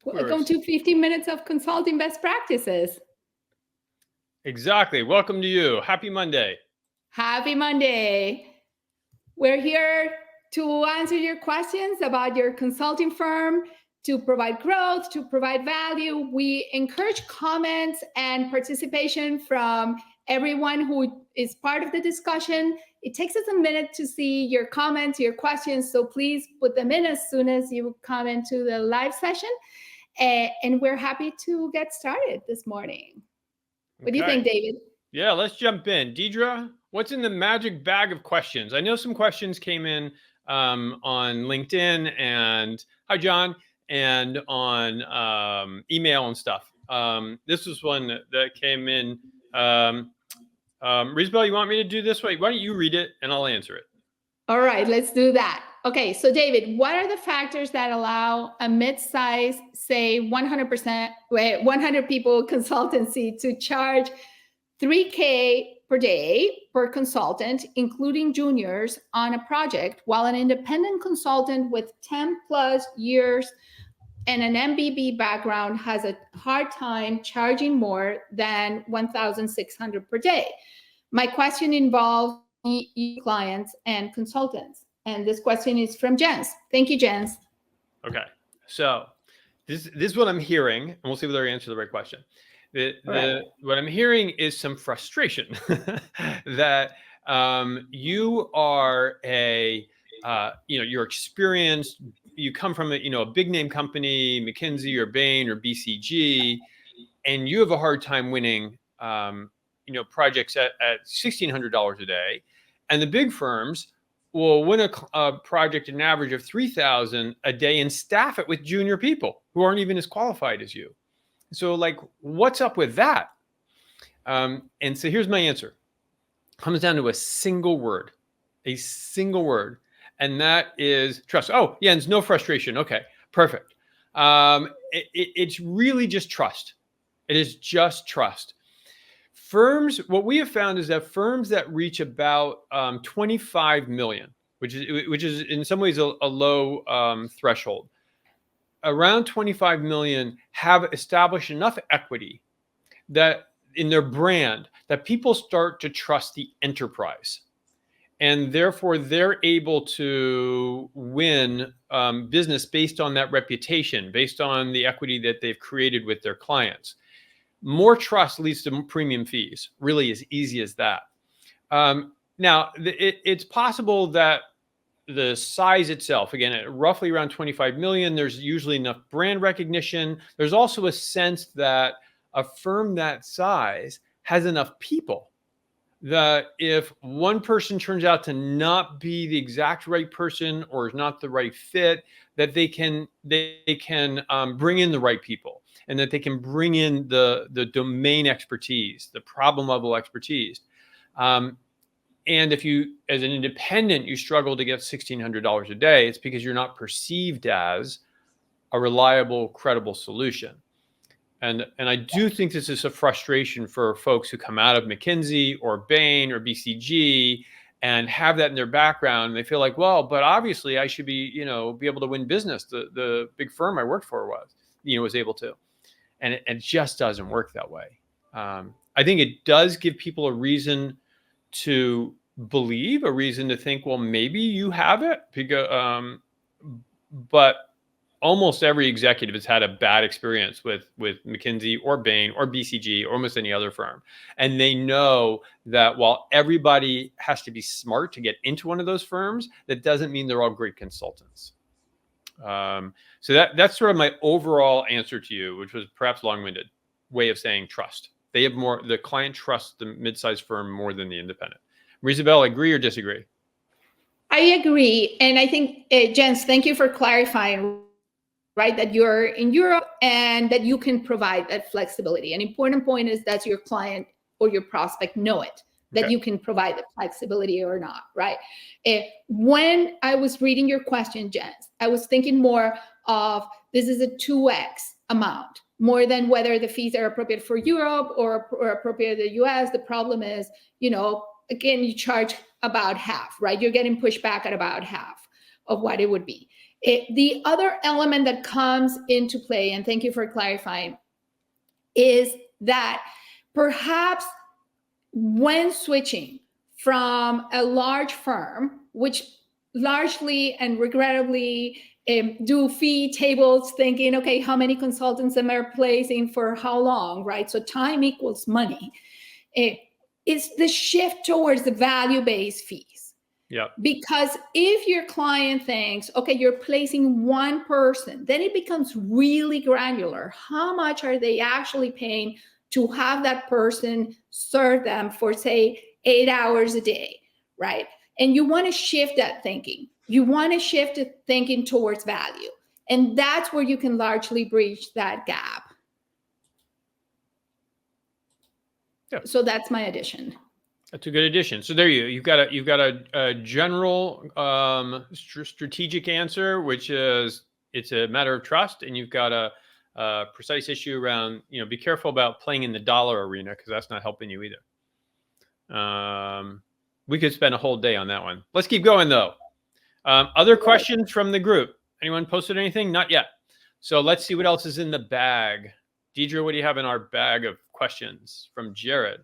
Welcome to 15 Minutes of Consulting Best Practices. Exactly. Welcome to you. Happy Monday. Happy Monday. We're here to answer your questions about your consulting firm, to provide growth, to provide value. We encourage comments and participation from everyone who is part of the discussion. It takes us a minute to see your comments, your questions, so please put them in as soon as you come into the live session. And we're happy to get started this morning. What do you think, David? Yeah, let's jump in. Deidre, what's in the magic bag of questions? I know some questions came in on LinkedIn and hi, John, and on email and stuff. This was one that came in. Rizbel, you want me to do this way? Why don't you read it and I'll answer it? All right, let's do that. Okay, so David, what are the factors that allow a mid-size, say 100 people consultancy to charge $3,000 per day per consultant, including juniors, on a project, while an independent consultant with 10 plus years and an MBB background has a hard time charging more than $1,600 per day? My question involves clients and consultants. And this question is from Jens. Thank you, Jens. Okay. So this is what I'm hearing, and we'll see whether I answer the right question. What I'm hearing is some frustration that you are you're experienced, you come from a big name company, McKinsey or Bain or BCG, and you have a hard time winning projects at $1,600 a day, and the big firms will win a project at an average of $3,000 a day and staff it with junior people who aren't even as qualified as you. So, what's up with that? And so here's my answer. It comes down to a single word, and that is trust. Oh, yeah, there's no frustration. Okay, perfect. It's really just trust. It is just trust. Firms, what we have found is that firms that reach about 25 million, which is in some ways a low threshold, around 25 million have established enough equity that in their brand that people start to trust the enterprise. And therefore, they're able to win business based on that reputation, based on the equity that they've created with their clients. More trust leads to premium fees, really as easy as that. Now, it's possible that the size itself, again, at roughly around 25 million, there's usually enough brand recognition. There's also a sense that a firm that size has enough people that if one person turns out to not be the exact right person or is not the right fit, that they can bring in the right people, and that they can bring in the domain expertise, the problem level expertise. And if you, as an independent, you struggle to get $1,600 a day, it's because you're not perceived as a reliable, credible solution. And I do think this is a frustration for folks who come out of McKinsey or Bain or BCG and have that in their background. And they feel like, well, but obviously I should be able to win business. The big firm I worked for was able to, and it just doesn't work that way. I think it does give people a reason to believe, a reason to think, well, maybe you have it, because, but almost every executive has had a bad experience with McKinsey or Bain or BCG or almost any other firm. And they know that while everybody has to be smart to get into one of those firms, that doesn't mean they're all great consultants. So that's sort of my overall answer to you, which was perhaps long-winded way of saying trust. They have more, the client trusts the mid-sized firm more than the independent. Rizabel, agree or disagree? I agree. And I think, Jens, thank you for clarifying, right, that you're in Europe and that you can provide that flexibility. An important point is that your client or your prospect know it, that you can provide the flexibility or not, right? When I was reading your question, Jens, I was thinking more of this is a 2x amount, more than whether the fees are appropriate for Europe or appropriate to the US. The problem is, again, you charge about half, right? You're getting pushed back at about half of what it would be. The other element that comes into play, and thank you for clarifying, is that perhaps when switching from a large firm, which largely and regrettably do fee tables thinking, okay, how many consultants am I replacing for how long, right? So time equals money. It's the shift towards the value-based fees. Yeah. Because if your client thinks, okay, you're placing one person, then it becomes really granular. How much are they actually paying to have that person serve them for, say, 8 hours a day, right? And you want to shift that thinking. You want to shift the thinking towards value. And that's where you can largely bridge that gap. Yeah. So that's my addition. That's a good addition. So there you've got a general strategic answer, which is it's a matter of trust, and you've got a precise issue around, be careful about playing in the dollar arena, because that's not helping you either. We could spend a whole day on that one. Let's keep going though. Other questions from the group? Anyone posted anything? Not yet. So let's see what else is in the bag. Deidre, what do you have in our bag of questions from Jared?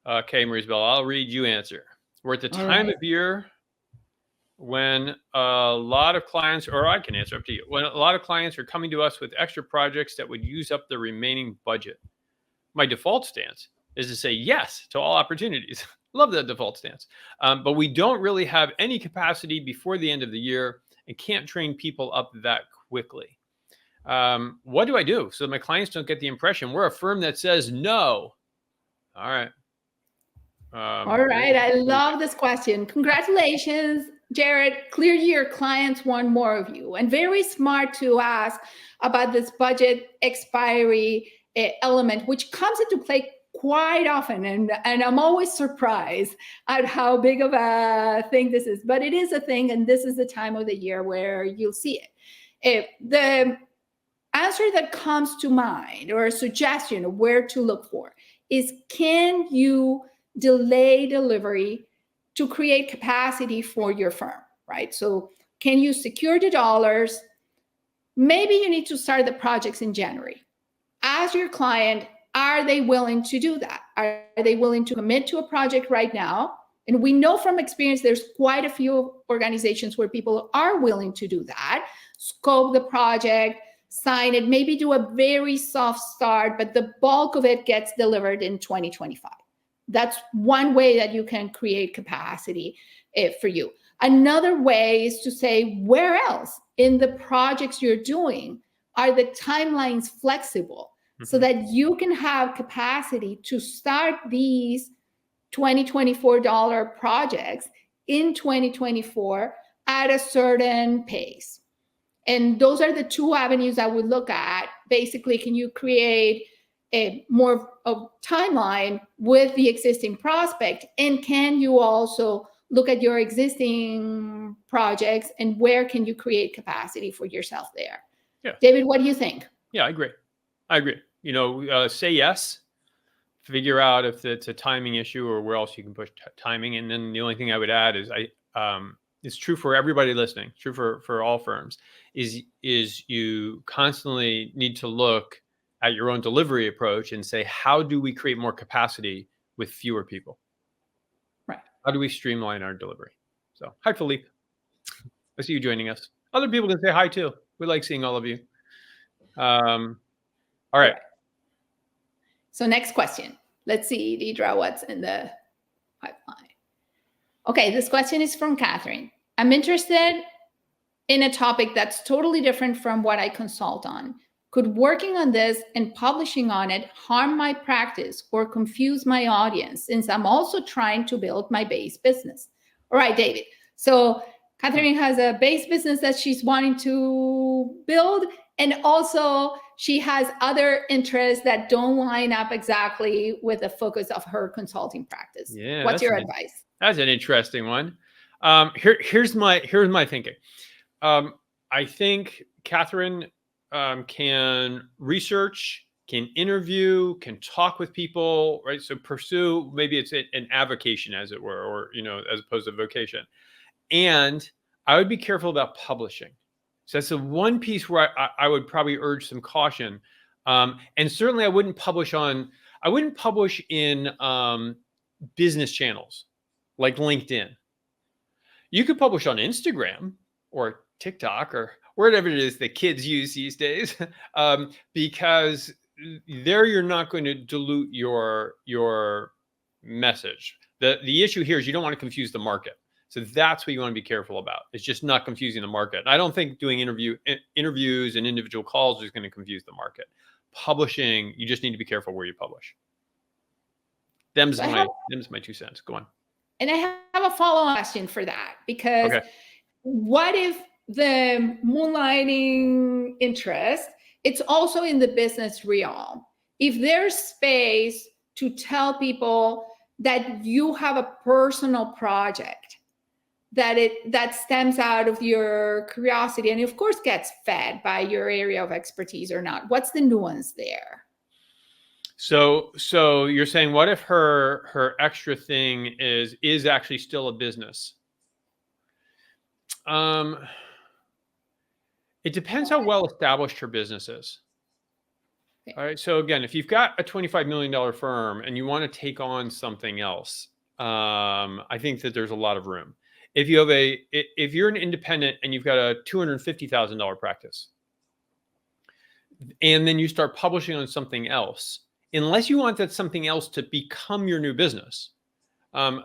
Okay, Marisabel, I'll read you answer. We're at the time of year when a lot of clients, or I can answer up to you, when a lot of clients are coming to us with extra projects that would use up the remaining budget. My default stance is to say yes to all opportunities. Love that default stance. But we don't really have any capacity before the end of the year and can't train people up that quickly. What do I do so my clients don't get the impression we're a firm that says no? All right. All right. I love this question. Congratulations, Jared. Clearly your clients want more of you, and very smart to ask about this budget expiry element, which comes into play quite often. And I'm always surprised at how big of a thing this is, but it is a thing. And this is the time of the year where you'll see it. The answer that comes to mind, or a suggestion of where to look for, is can you delay delivery to create capacity for your firm, right? So can you secure the dollars? Maybe you need to start the projects in January. As your client, are they willing to do that? Are they willing to commit to a project right now? And we know from experience, there's quite a few organizations where people are willing to do that. Scope the project, sign it, maybe do a very soft start, but the bulk of it gets delivered in 2025. That's one way that you can create capacity for you. Another way is to say, where else in the projects you're doing are the timelines flexible, so that you can have capacity to start these $2024 projects in 2024 at a certain pace. And those are the two avenues I would look at. Basically, can you create a more of timeline with the existing prospect? And can you also look at your existing projects and where can you create capacity for yourself there? Yeah. David, what do you think? Yeah, I agree. Say yes, figure out if it's a timing issue or where else you can push timing. And then the only thing I would add is it's true for everybody listening, true for all firms, is you constantly need to look at your own delivery approach and say, how do we create more capacity with fewer people? Right. How do we streamline our delivery? So, hi, Philippe. I see you joining us. Other people can say hi too. We like seeing all of you. All right. So next question. Let's see, Deidre, what's in the pipeline. Okay, this question is from Catherine. I'm interested in a topic that's totally different from what I consult on. Could working on this and publishing on it harm my practice or confuse my audience, since I'm also trying to build my base business? All right, David. So Catherine has a base business that she's wanting to build, and also she has other interests that don't line up exactly with the focus of her consulting practice. Yeah, what's your advice? That's an interesting one. Here's my thinking. I think Catherine can research, can interview, can talk with people, right? So pursue, maybe it's an avocation, as it were, or as opposed to vocation. And I would be careful about publishing. So that's the one piece where I would probably urge some caution. And certainly I wouldn't publish in business channels like LinkedIn. You could publish on Instagram or TikTok or whatever it is that kids use these days, because there you're not going to dilute your message. The issue here is you don't want to confuse the market. So that's what you want to be careful about. It's just not confusing the market. I don't think doing interviews and individual calls is going to confuse the market. Publishing, you just need to be careful where you publish. Them's my 2 cents. Go on. And I have a follow-on question for that, because what if the moonlighting interest, it's also in the business realm? If there's space to tell people that you have a personal project that stems out of your curiosity and of course gets fed by your area of expertise or not, what's the nuance there? So you're saying, what if her extra thing is actually still a business? It depends how well established her business is. Okay. All right. So again, if you've got a $25 million firm and you want to take on something else, I think that there's a lot of room. If you're an independent and you've got a $250,000 practice, and then you start publishing on something else, unless you want that something else to become your new business. I'm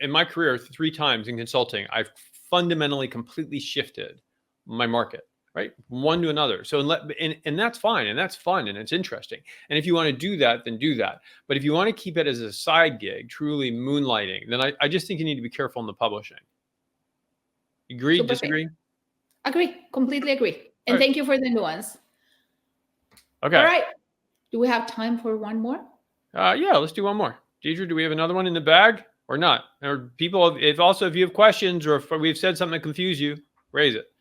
in my career 3 times in consulting, I've fundamentally completely shifted my market, right? One to another. So, and that's fine. And that's fun. And it's interesting. And if you want to do that, then do that. But if you want to keep it as a side gig, truly moonlighting, then I just think you need to be careful in the publishing. Agree? Disagree? Agree. Completely agree. And thank you for the nuance. Okay. All right. Do we have time for one more? Yeah, let's do one more. Deidre, do we have another one in the bag or not? Or people, if you have questions or if we've said something that confused you, raise it.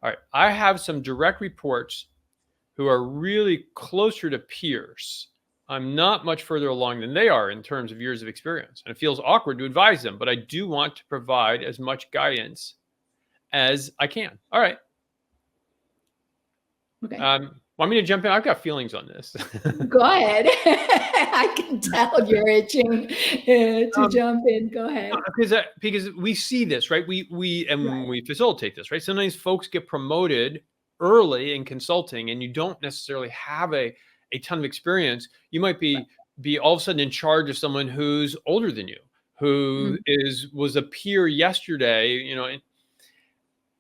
All right. I have some direct reports who are really closer to peers. I'm not much further along than they are in terms of years of experience. And it feels awkward to advise them, but I do want to provide as much guidance as I can. All right. Okay. Want me to jump in? I've got feelings on this. Go ahead. I can tell you're itching to jump in. Go ahead. Because we see this, right? We facilitate this, right? Sometimes folks get promoted early in consulting and you don't necessarily have a ton of experience. You might be all of a sudden in charge of someone who's older than you, who was a peer yesterday,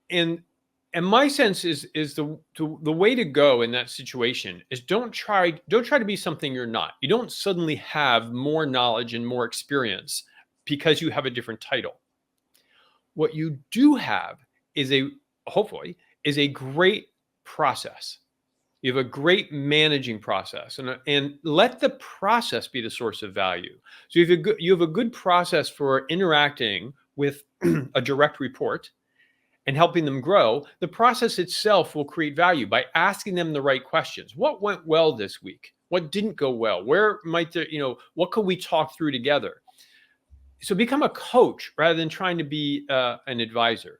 and my sense is the way to go in that situation is don't try to be something you're not. You don't suddenly have more knowledge and more experience because you have a different title. What you do have is hopefully a great process. You have a great managing process, and let the process be the source of value. So you have a good process for interacting with a direct report and helping them grow. The process itself will create value by asking them the right questions. What went well this week? What didn't go well? Where might there, what could we talk through together? So become a coach rather than trying to be an advisor.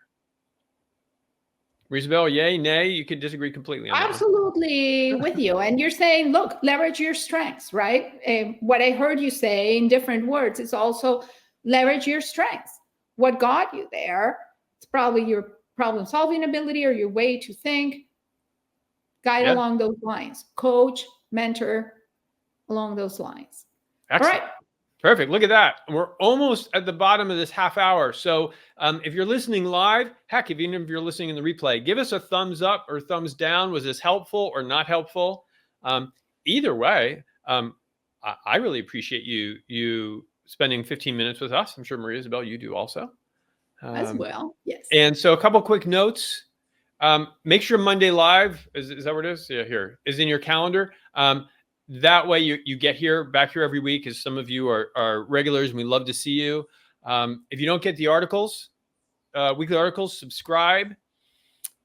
Isabel, yay, nay? You could disagree completely on that. Absolutely with you. And you're saying, look, leverage your strengths, right? What I heard you say in different words is also leverage your strengths. What got you there? It's probably your problem-solving ability or your way to think. Guide along those lines. Coach, mentor, along those lines. Excellent. All right. Perfect. Look at that. We're almost at the bottom of this half hour. So if you're listening live, heck, even if you're listening in the replay, give us a thumbs up or thumbs down. Was this helpful or not helpful? Either way, I really appreciate you spending 15 minutes with us. I'm sure Maria Isabel, you do also. As well, yes. And so a couple quick notes. Make sure Monday Live, is that what it is? Yeah, here, is in your calendar. That way you get back here every week, as some of you are regulars and we love to see you. If you don't get the articles, weekly articles, subscribe.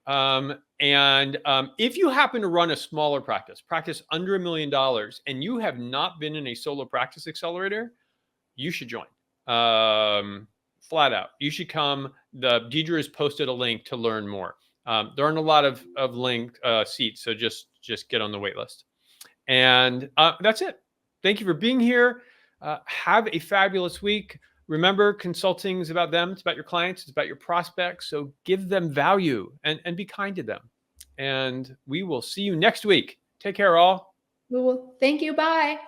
And if you happen to run a smaller practice under $1 million, and you have not been in a solo practice accelerator, you should join. flat out. You should come. Deidre has posted a link to learn more. There aren't a lot of seats, so just get on the wait list. And that's it. Thank you for being here. Have a fabulous week. Remember, consulting is about them. It's about your clients. It's about your prospects. So give them value and be kind to them. And we will see you next week. Take care, all. Thank you. Bye.